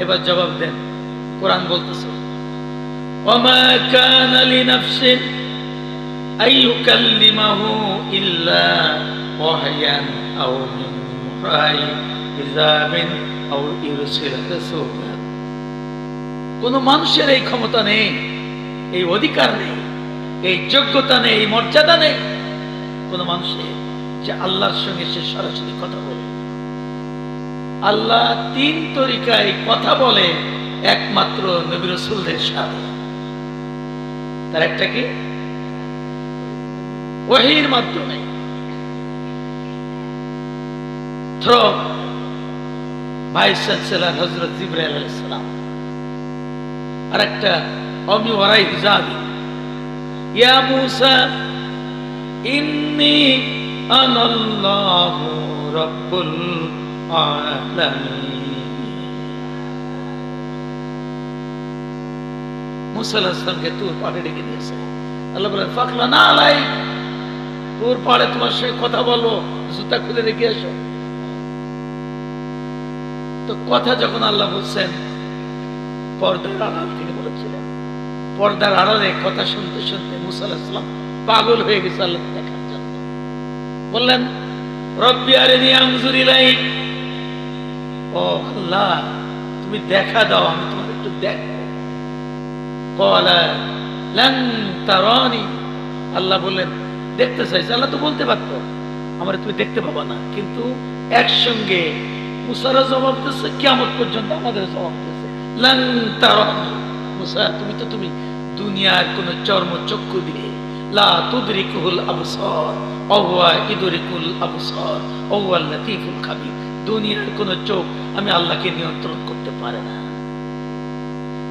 এবার জবাব দেন। কোরআন বলতেছে ওয়ামা কানা লিনাফসিন আইয়ুকাল্লিমাহু ইল্লা ওয়াহয়ান আও মিন ওয়ারাই হিজাবিন আও ইরসিলা রাসূলা। কোন মানুষের এই ক্ষমতা নেই, এই অধিকার নেই, এই যোগ্যতা নেই, এই মর্যাদা নেই কোন মানুষের যে আল্লাহর সঙ্গে সে সরাসরি কথা বলে। আল্লাহ তিন তরিকায় কথা বলে একমাত্র নবী রাসূলদের সাথে। তার একটা কি? ওহীর মাধ্যমে, থ্রু ভাইস চ্যান্সেলর হযরত জিবরাইল আলাইহিস সালাম। আর একটা অমি ওয়ারাই হিজাবি, ইয়া মূসা ইন্নী আনাল্লাহু রাব্বুল আলামিন। মূসা আলাইহিস সালামকে তুর পাহাড়ে ডেকে দিয়েছে। আল্লাহ বলেন ফাখলা না আলাই, তুর পাহাড়ে তোমার সঙ্গে কথা বলবো, জুতা খুলে রেখে এসো। তো কথা যখন আল্লাহ বলছেন পর্দার আড়াল থেকে বলেছিলেন, পর্দার আড়ালে কথা শুনতে শুনতে মূসা আলাইহিস সালাম পাগল হয়ে গেছে আল্লাহ দেখার জন্য। বললেন রব্বি আরিনি আনজুর ইলাইক, ও আল্লাহ তুমি দেখা দাও, আমি তোমার একটু দেখবো। ক্বালা লান তারানি, আল্লাহ বললেন দেখতে চাইছে। আল্লাহ তো বলতে পারতো আমার তুমি দেখতে পাবা না, কিন্তু একসঙ্গে মুসারা জবাব দিচ্ছে, কিয়ামত পর্যন্ত আমাদের জবাব দিচ্ছে লান তারানি। মুসা তুমি দুনিয়ার কোন চর্ম চক্ষু দিয়ে লা তুদরিকুল আবসার ওয়া হুয়া ইদরিকুল আবসার ওয়া হুয়াল লাতীফুল খাবীর। দুনিয়ার কোন চোখ আমি আল্লাহকে নিয়ন্ত্রণ করতে পারে না।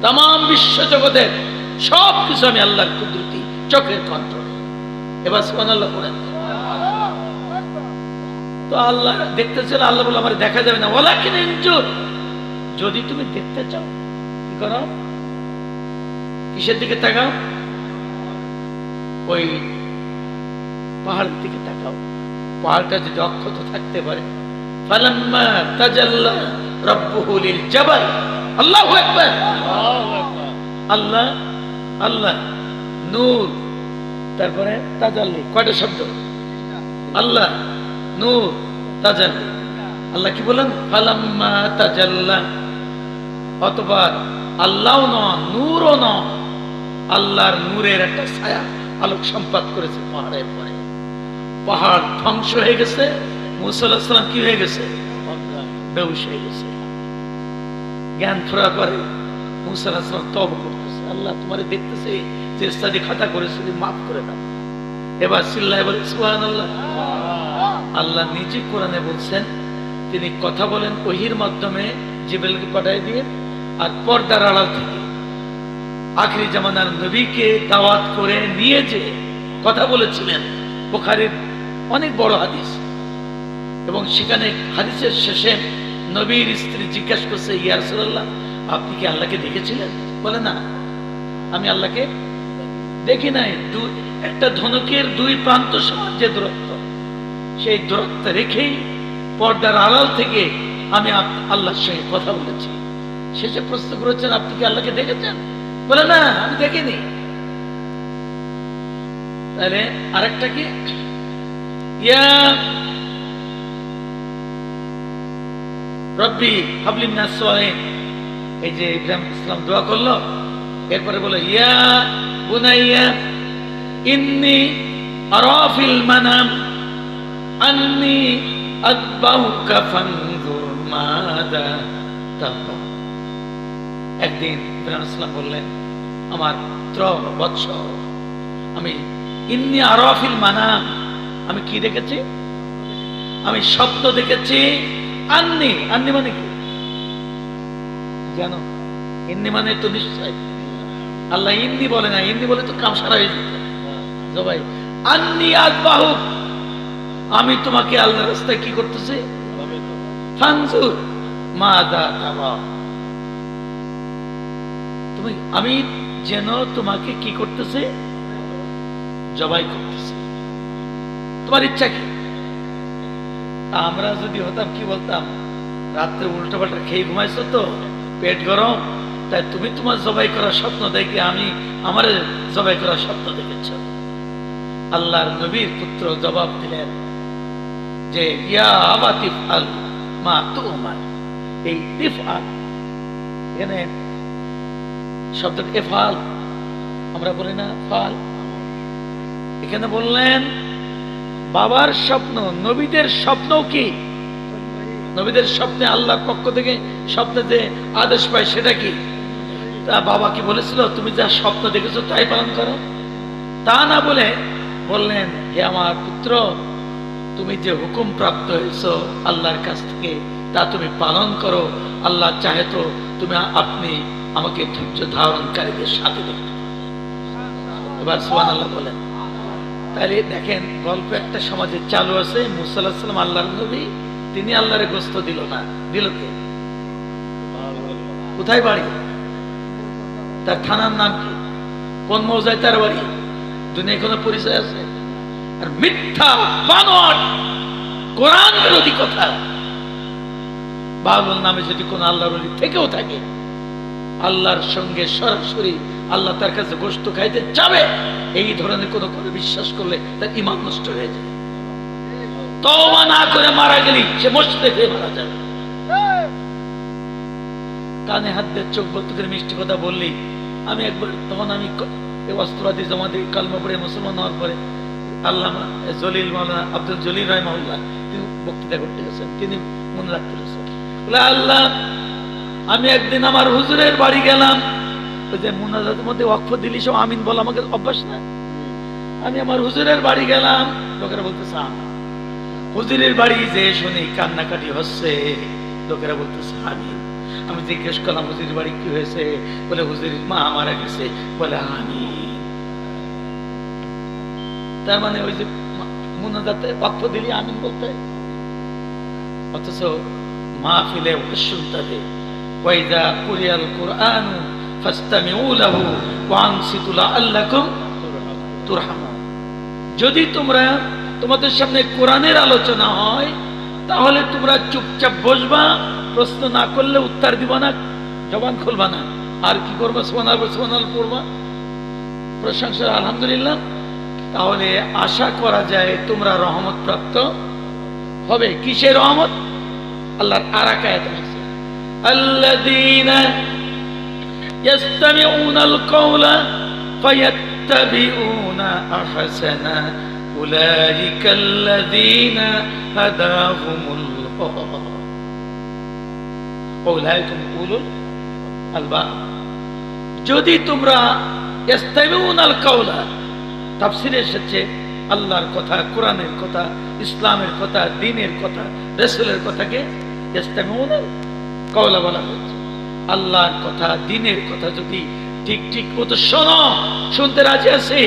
তাম বিশ্ব জগতের সবকিছু আমি আল্লাহর কুদরতি চোখের কন্ট্রোলে। এবার সুবহানাল্লাহ পড়েন। তো আল্লাহ দেখতেছিল, আল্লাহ বলে আমার দেখা যাবে না, ওয়ালাকিন ইনজুর, যদি তুমি দেখতে চাও কি করো, কিসের দিকে তাকাও? ওই পাহাড়ের দিকে তাকাও। পাহাড়টা যদি অক্ষত থাকতে পারে, ফালাম্মা তাজাল্লা রাব্বুহু লিল জাবাল, আল্লাহু আকবার, আল্লাহ আল্লাহ নূর, তারপরে তাজাল্লি, কয়টা শব্দ? আল্লাহ নূর তাজাল্লি। আল্লাহ কি বলেন? ফালাম্মা তাজাল্লা, অতঃপর আল্লাহও নন নূরও নন, আল্লাহর নূরের একটা ছায়া আলোক সম্পাত করেছে পাহাড়ের পরে। পাহাড় ধ্বংস হয়ে গেছে। মূসা আলাইহিস সালাম কি হয়ে গেছে? বেহুশ হয়ে গেছে। জ্ঞান ফেরার পরে মূসা আলাইহিস সালাম তওবা করতেছে, আল্লাহ তোমারে দেখতেছে, যে ইস্তাদি খাতা করেছে মাফ করে দাও। এবার চিল্লায় বলে সুবহানাল্লাহ। আল্লাহ নিজে কোরআনে বলছেন তিনি কথা বলেন ওহীর মাধ্যমে, জিবরাইলকে পাঠিয়ে দিয়ে, আর পর্দার আড়াল থেকে আখিরি জামানার নবীকে দাওয়াত করে নিয়ে যে কথা বলেছিলেন। বুখারীর অনেক বড় হাদিস, এবং সেখানে হাদিসের শেষে নবীর স্ত্রী জিজ্ঞাসা করছে, ইয়া রাসূলুল্লাহ আপনি কি আল্লাহকে দেখেছিলেন? বলে না, আমি আল্লাহকে দেখি নাই। একটা ধনুকের দুই প্রান্ত সমান যে দূরত্ব, সেই দূরত্ব রেখেই পর্দার আড়াল থেকে আমি আল্লাহর সঙ্গে কথা বলেছি। শেষে প্রশ্ন করেছেন আপনি কি আল্লাহকে দেখেছেন? বলে না, আমি দেখিনি। তাহলে আরেকটা কি? ইয়া রব্বি হাবলি মিনাস সালিহিন, এই যে ইব্রাহিম ইসলাম দোয়া করলো, এরপরে বলে ইয়া বুনাইয়া ইন্নী আরা ফিল মানাম আন্নী আযবাহুকা ফানজুর মাযা তারা। একদিন ইব্রাহিম ইসলাম বললেন আমার পুত্র বৎস, আমি ইন্নী আরা ফিল মানাম, আমি কি দেখেছি? আমি স্বপ্ন দেখেছি। আন্নি, আন্নি মানে কি জানো? ইন্নি মানে তো নিশ্চয়, আল্লাহ ইন্নি বলে না, ইন্নি বলে তো কাম সারা হয়ে যেত। জবাই আন্নি আযবাহু, আমি তোমাকে আল্লাহর রাস্তায় কি করতেছি? ফানজুর মাযা তারা, তুমি, আমি যেন তোমাকে কি করতেছে? জবাই করতেছে। তোমার ইচ্ছা কি? আমরা যদি হতাম কি বলতাম? রাত্রে উল্টো পাল্টা খেয়ে ঘুমাইছো তো পেট গরম, তাই তুমি তোমার জবাই করার স্বপ্ন দেখে আমি আমার জবাই করার স্বপ্ন দেখেছ। আল্লাহর নবীর পুত্র জবাব দিলেন যে ইয়া আবা তিফআল মা তুমার। এই তিফআল এখানে শব্দ ইফআল, আমরা বলি না ফাল, এখানে বললেন বাবার স্বপ্ন, নবীদের স্বপ্ন কি? নবীদের স্বপ্নে আল্লাহর পক্ষ থেকে স্বপ্নে যে আদেশ পায় সেটা কি? তা বাবা কি বলেছিল তুমি যা স্বপ্ন দেখেছো তাই পালন করো? তা না বলে বললেন হে আমার পুত্র, তুমি যে হুকুম প্রাপ্ত হয়েছো আল্লাহর কাছ থেকে তা তুমি পালন করো। আল্লাহ চাহে তো তুমি আপনি আমাকে ধৈর্য ধারণকারীদের সাথে দেখতে পাবেন। এবার সুবহানাল্লাহ বলেন। তাহলে দেখেন গল্প একটা সমাজে চালু আছে। মুসা আলাইহিস সালাম আল্লাহর নবী, তিনি আল্লাহরে গোস্ত দিল না, দিল কে? কোথায় বাড়ি? তার থানার নাম কি? কোন মৌজায় তার বাড়ি? দুনিয়ায় কোনো পরিচয় আছে? আর মিথ্যা বানোয়াট কোরআন বিরোধী কথা। বাউল নামে যদি কোন আল্লাহর ওলি থেকেও থাকে, আল্লাহর সঙ্গে সরাসরি আল্লাহ তার কাছে গোশত খাইতে যাবে, এই ধরনের কোনো করে বিশ্বাস করলে তার ঈমান নষ্ট হয়ে যায়। তওবা না করে মারা গেলে সে মুশরিক হয়ে মারা যাবে। কানে হাত দিয়ে চোখ বন্ধ করে মিষ্টি কথা বললি। আমি একবার তখন আমি অস্ত্রাদি জমা দিয়ে কালমা পড়ে মুসলমান হওয়ার পরে আল্লামা জলিল মাওলানা আব্দুল জলিল রাহিমাহুল্লাহ তিনি বক্তৃতা করতে গেছেন। তিনি মনে রাখতে গেছেন, বলে আল্লাহ আমি একদিন আমার হুজুরের বাড়ি গেলাম। ওই যে মুনাজাতের মধ্যে ওয়াকফ দিলি সব আমিন বলা আমাকে অভ্যাস না। আমি আমার হুজুরের বাড়ি গেলাম, লোকেরা বলতেছে আমিন। হুজুরের বাড়ি যে শুনি কান্নাকাটি হচ্ছে, লোকেরা বলতেছে আমিন। আমি জিজ্ঞেস করলাম হুজুরের বাড়ি কি হয়েছে? বলে হুজুরের মা মারা গেছে। বলে আমিন। তার মানে ওই যে মুনাজাতে ওয়াকফ দিলি আমিন বলতে, অথচ মাহফিলে শুনতে ওয়াইদা কুরিয়াল কুরআন ফাসতামিউ লাহু ওয়া আনসিতু লাআল্লাকুম তুরহামুন। যদি তোমরা তোমাদের সামনে কোরআনের আলোচনা হয় তাহলে তোমরা চুপচাপ বসবা, প্রশ্ন না করলে উত্তর দিবা না, জবান খুলবা না। আর কি করবা? সুবহানাল্লাহ সুবহানাল্লাহ পড়বা, প্রশংসা আলহামদুলিল্লাহ। তাহলে আশা করা যায় তোমরা রহমত প্রাপ্ত হবে। কিসের রহমত? আল্লাহর আরেক আয়াত আছে, আল্লাযীনা ইয়াসতামিউনাল কাওলা ফায়াত্তাবিউনা আহসানা উলাইকাল্লাযীনা হাদাহুমুল্লাহ উলাইকুম উলুল আলবাব। যদি তোমরা ইয়াসতামিউনাল কাওলা, তাফসীরে এসেছে আল্লাহর কথা, কোরআনের কথা, ইসলামের কথা, দ্বীনের কথা, রাসূলের কথাকে ইস্তামিউনাল কাওলা বলা হয়েছে। আল্লাহর কথা, দ্বীনের কথা যদি ঠিক ঠিক মতো শোনো, শুনতে রাজি আছে?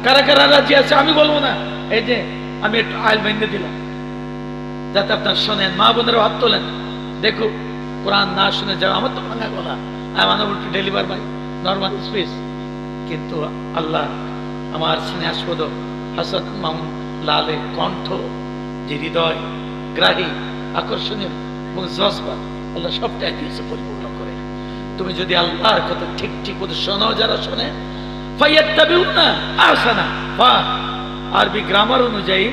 কারা কারা রাজি আছে? আমি বলবো না। এই যে আমি একটু আইল বেঁধে দিলাম যাতে আপনার শোনেন। মা বোনেরা হাত তোলেন। দেখো কোরআন না শুনে যাও, আমার তো ভাঙা গলা, I want to deliver by normal speech. কিন্তু আল্লাহ আমার স্নেহাস্পদ হাসান মামুন লালের কণ্ঠ যে হৃদয় গ্রাহী, আকর্ষণীয় এবং জজবা, আল্লাহ সবটাই দিয়েছে পরিপূর্ণ করে। তুমি যদি আল্লাহর কথা ঠিক ঠিক মতো শোনো, যারা শোনে ফায়াত্তাবিউনা আহসানা, আরবি গ্রামার অনুযায়ী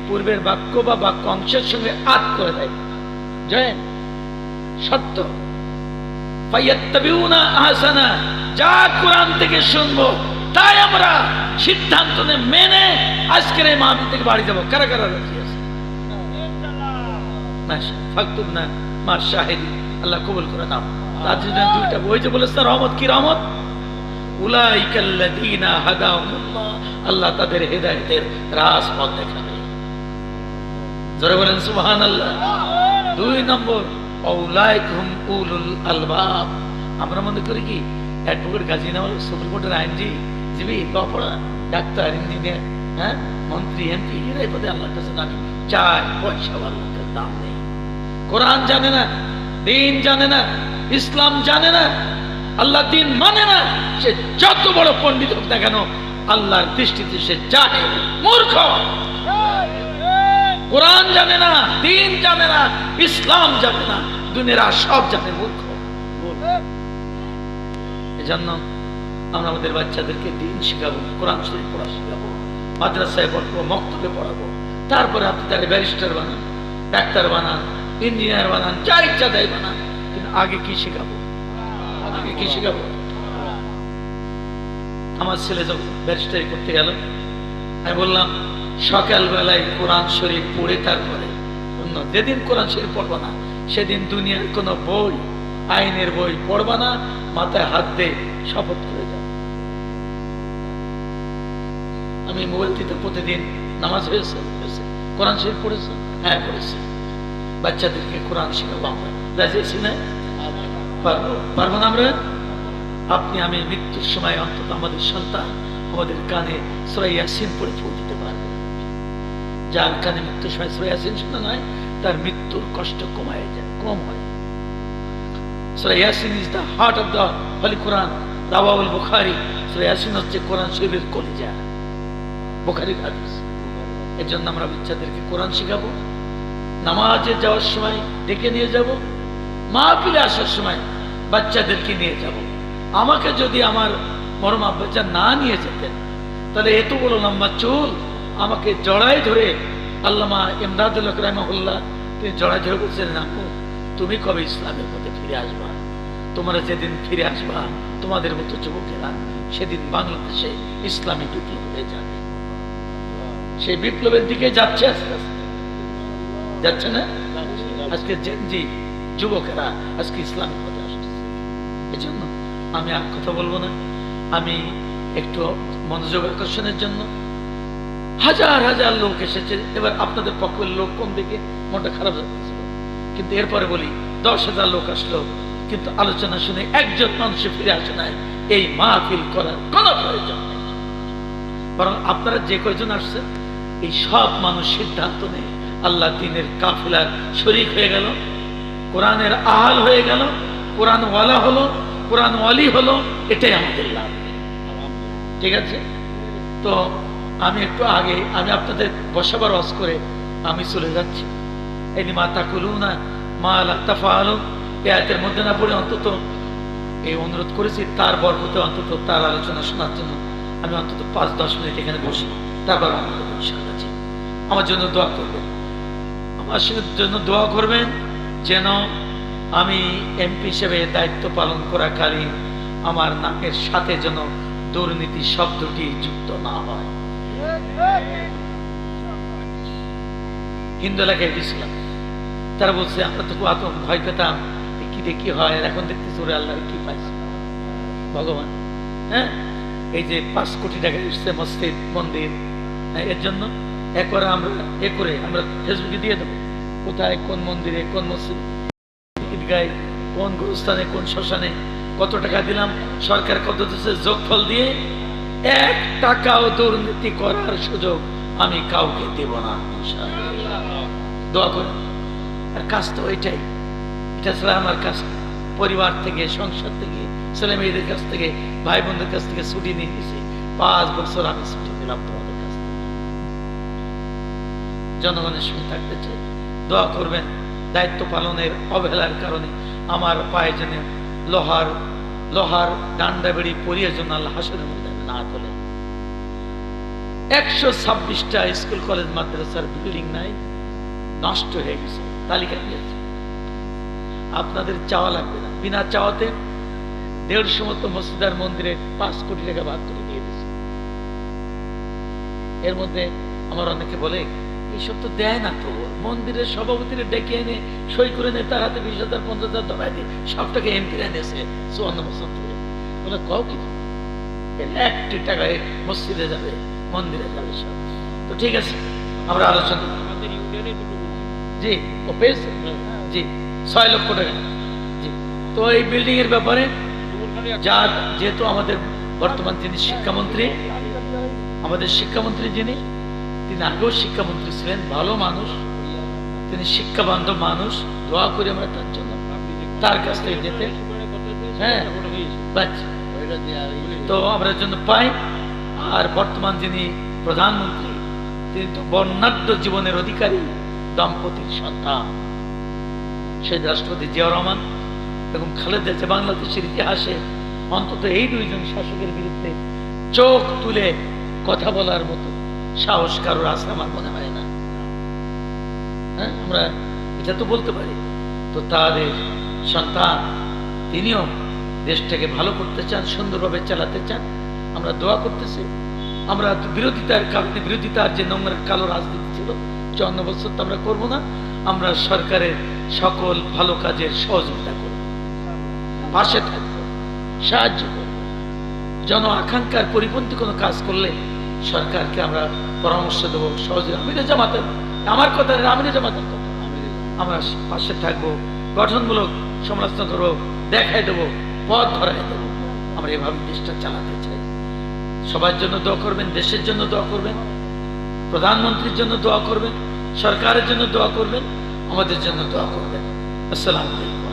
পূর্বের বাক্য বা বাক্য অংশের সঙ্গে আদ করে দেয়, জয়েন সত্য। ফায়াত্তাবিউনা আহসানা, যা কোরআন থেকে শুনবো তাই আমরা সিদ্ধান্ত মেনে আজকের এই মাহফিল থেকে বাড়ি যাবো। কারা কারা রাজি আছে? ফাকতুবনা মা শাহিদিন। আল্লাহ কবুল করে নাও। তার জন্য দুইটা ওই যে বলেছে রহমত, কি রহমত? উলাইকাল্লাযীনা হাদাহুমুল্লাহ, আল্লাহ তাদের হেদায়েতের রাজপথ দেখাবে। জোরে বলেন সুবহানাল্লাহ। দুই নম্বর উলাইকুম উলুল আলবাব। আমরা মনে করি কি অ্যাডভোকেট গাজী না হলো সুপ্রিম কোর্টের আইনজীবী, পড়া, ডাক্তার, ইঞ্জিনিয়ার, হ্যাঁ, মন্ত্রী, এমপি, এরাই পদে আল্লাহর কাছে দামি। চার পয়সা আল্লাহর কাছে দাম নেই। কোরআন জানে না, দ্বীন জানে না, ইসলাম জানে না, আল্লাহ দ্বীন মানে না, সে যত বড় পণ্ডিত হোক না কেন আল্লাহর দৃষ্টিতে সে জাহেল, মূর্খ। কোরআন জানে না, দ্বীন জানে না, ইসলাম জানে না, দুনিয়ার সব জানে, মূর্খ। এজন্য আমরা আমাদের বাচ্চাদেরকে দিন শেখাবো, কোরআন শরীফ পড়া শেখাবো, মাদ্রাসায় পড়বো, মক্তবে পড়াবো। তারপরে আপনি তাকে ব্যারিস্টার বানান, ডাক্তার বানান, ইঞ্জিনিয়ার বানান, যা ইচ্ছা তাই বানান, কিন্তু আগে কি শেখাবো? আগে কি শেখাবো? আমার ছেলে যখন ব্যারিস্টারি করতে গেল, আমি বললাম সকালবেলায় কোরআন শরীফ পড়ে তারপরে অন্য, যেদিন কোরআন শরীফ পড়বা না সেদিন দুনিয়ার কোনো বই, আইনের বই পড়বা না, মাথায় হাত দিয়ে শপথ করে যাও। আমি মোবাইল থেকে প্রতিদিন নামাজ হয়েছে, কোরআন শরীফ পড়েছে, হ্যাঁ পড়েছে। বাচ্চাদেরকে কোরআন শেখাবো আমরা, রাজি আছি না? পারবো না আমরা? আপনি আমি মৃত্যুর সময় অন্তত আমাদের সন্তান আমাদের কানে সূরা ইয়াসিন পড়ে ফুল দিতে পারবে। যার কানে মৃত্যুর সময় সূরা ইয়াসিন শোনা নয়, তার মৃত্যুর কষ্ট কম হয়। Surah Yasin is the heart of the holy Quran, রাওয়াহুল বুখারী। সূরা ইয়াসিন হচ্ছে কোরআন শরীফের কলিজা, বুখারীর হাদিস। এর জন্য আমরা বাচ্চাদেরকে কোরআন শেখাবো, নামাজে যাওয়ার সময় ডেকে নিয়ে যাব, মাহফিলে আসার সময় বাচ্চাদেরকে নিয়ে যাব। আমাকে যদি আমার মরম আব্বাজান না নিয়ে যেতেন, তাহলে এত বড় লম্বা চুল আমাকে জড়াই ধরে, আল্লামা ইমদাদুল হক রাহিমাহুল্লাহ তিনি জড়াই ধরে বলছেন, আপু তুমি কবে ইসলামের মধ্যে ফিরে আসবা? তোমরা যেদিন ফিরে আসবা তোমাদের মতো যুবকেরা, সেদিন বাংলাদেশে ইসলামী বিপ্লব হয়ে যাবে। সেই বিপ্লবের দিকে যাচ্ছে আস্তে আস্তে, যাচ্ছে না? আজকে জেনজি যুবকেরা আজকে ইসলামের পথে আসতেছে। এই জন্য আমি আর কথা বলবো না। আমি একটু মনোযোগ আকর্ষণের জন্য, হাজার হাজার লোক এসেছে। এবার আপনাদের পক্ষের লোক কম দেখে মনটা খারাপ লাগতেছিল, কিন্তু এরপরে বলি 10,000 লোক আসলো, কিন্তু আলোচনা শুনে একজন মানুষ ফিরে আসে নাই। এই মাহফিল করার কোনো প্রয়োজন নেই। বরং আপনারা যে কয়জন আসছেন, এই সব মানুষ সিদ্ধান্ত নেই আল্লাহ দ্বীনের কাফিলার শরীক হয়ে গেল, কোরআনের আহাল হয়ে গেল, কোরআন ওয়ালা হলো, কোরআন ওয়ালি হলো। এটাই আমাদের লাভ। ঠিক আছে? তো আমি একটু আগে আমি আপনাদের বসাবার ওয়াজ করে আমি চলে যাচ্ছি। এই মা তাকুলুনা মা লা তাফআলুন, এই আয়াতের মধ্যে না পড়ে অন্তত এই অনুরোধ করেছি তার বরকতে অন্তত তার আলোচনা শোনার জন্য আমি অন্তত 5-10 মিনিট এখানে বসি, তারপর আমাদের ইনশাআল্লাহ আমার জন্য দোয়া করবেন, আমার জন্য দোয়া করবেন যেন আমি এমপি হিসেবে দায়িত্ব পালন করাকালীন আমার নামের সাথে যেন দুর্নীতি শব্দটি যুক্ত না হয়। হিন্দু এলাকায় গেছিলাম, তারা বলছে আমরা তো ভয় পেতাম কি দেখি হয়, এখন দেখতেছি ওরে আল্লাহ কি পাইছে ভগবান। হ্যাঁ, এই যে 5 কোটি টাকা এসছে মসজিদ মন্দির, এর জন্য করে আমরা ফেসবুকে দিয়ে দেবো কোথায় কোন মন্দিরে কোন মসজিদ ঈদগায় কোন গুরুস্থানে কোন শ্মশানে কত টাকা দিলাম, সরকার কত দিচ্ছে, যোগফল দিয়ে 1 টাকাও দুর্নীতি করার সুযোগ আমি কাউকে দেব না। দোয়া করে। আর কাজ তো এটাই, এটা ছাড়া আমার কাজ পরিবার থেকে, সংসার থেকে, ছেলে মেয়েদের কাছ থেকে, ভাই বোনদের কাছ থেকে ছুটি নিয়ে গেছি। 5 বছর আমি ছুটি দিলাম তোমাদের কাছ থেকে। জনগণের সঙ্গে থাকতে চাই, দোয়া করবেন। দায়িত্ব পালনের অবহেলার কারণে আমার পায়ে যেন লোহার ডান্ডা বেড়ি পরিয়ে জন্য আল্লাহ হাসরের ময়দানে না তোলে। 126টা স্কুল কলেজ মাদ্রাসার বিল্ডিং নাই, নষ্ট হয়ে গেছে, তালিকা দিয়েছে। আপনাদের চাওয়া লাগবে না, বিনা চাওয়াতে 150 মতো মসজিদ আর মন্দিরে 5 কোটি টাকা ভাগ করে দিয়ে দিয়েছে। এর মধ্যে আমার অনেকে বলে এইসব তো দেয় না, তো মন্দিরের সভাপতিরা ডেকে এনে সই করে নেয়, তার হাতে 20,000 50,000 ধরাই দিয়ে সব টাকা এমপিরা এনেছে 54 বছর ধরে। বলে কও কি 1 টাকা মসজিদে যাবে, মন্দিরে যাবে সব। তো ঠিক আছে, আমরা আলোচনা। জি, ও পেয়েছে, জি 6 লক্ষ টাকা। জি, তো এই বিল্ডিং এর ব্যাপারে যেহেতু আমাদের বর্তমান যিনি শিক্ষামন্ত্রী, যিনি তিনি আগেও শিক্ষামন্ত্রী ছিলেন, ভালো মানুষ, তিনি শিক্ষাবান্ধব মানুষ, দোয়া করি আমরা তার জন্য, তার কাছ থেকে যেতে। হ্যাঁ, তো আমরা জন্য পাই। আর বর্তমান যিনি প্রধানমন্ত্রী, তিনি তো বর্ণাঢ্য জীবনের অধিকারী, দম্পতির সন্তান, শহীদ রাষ্ট্রপতি জিয়াউর রহমান। বেগম খালেদা জিয়া বাংলাদেশের ইতিহাসে অন্তত এই দুইজন শাসকের বিরুদ্ধে চোখ তুলে কথা বলার মতো সাহস কারোর আছে আমার মনে হয় না। হ্যাঁ, আমরা এটা তো বলতে পারি। তো তাদের সন্তান তিনিও দেশটাকে ভালো করতে চান, সুন্দরভাবে চালাতে চান। আমরা দোয়া করতেছি। আমরা বিরোধিতার কারণে, বিরোধিতার যে নোংরা কালো রাজনীতি ছিল 54 বছর তো আমরা করবো না। আমরা সরকারের সকল ভালো কাজের সহযোগিতা করব, পাশে থাকব, সাহায্য করব। জন আকাঙ্ক্ষার পরিপন্থী কোনো কাজ করলে সরকারকে আমরা পরামর্শ দেবো, সহযোগিতা। আমিরে জামাতের আমার কথা, আমিরে জামাতের কথা, আমরা পাশে থাকবো, গঠনমূলক সমালোচনা করবো, দেখাই দেবো, পথ ধরাই দেবো। আমরা এভাবে দেশটা চালাতে চাই। সবার জন্য দোয়া করবেন, দেশের জন্য দোয়া করবেন, প্রধানমন্ত্রীর জন্য দোয়া করবেন, সরকারের জন্য দোয়া করবেন, আমাদের জন্য দোয়া করবেন। আসসালামু আলাইকুম।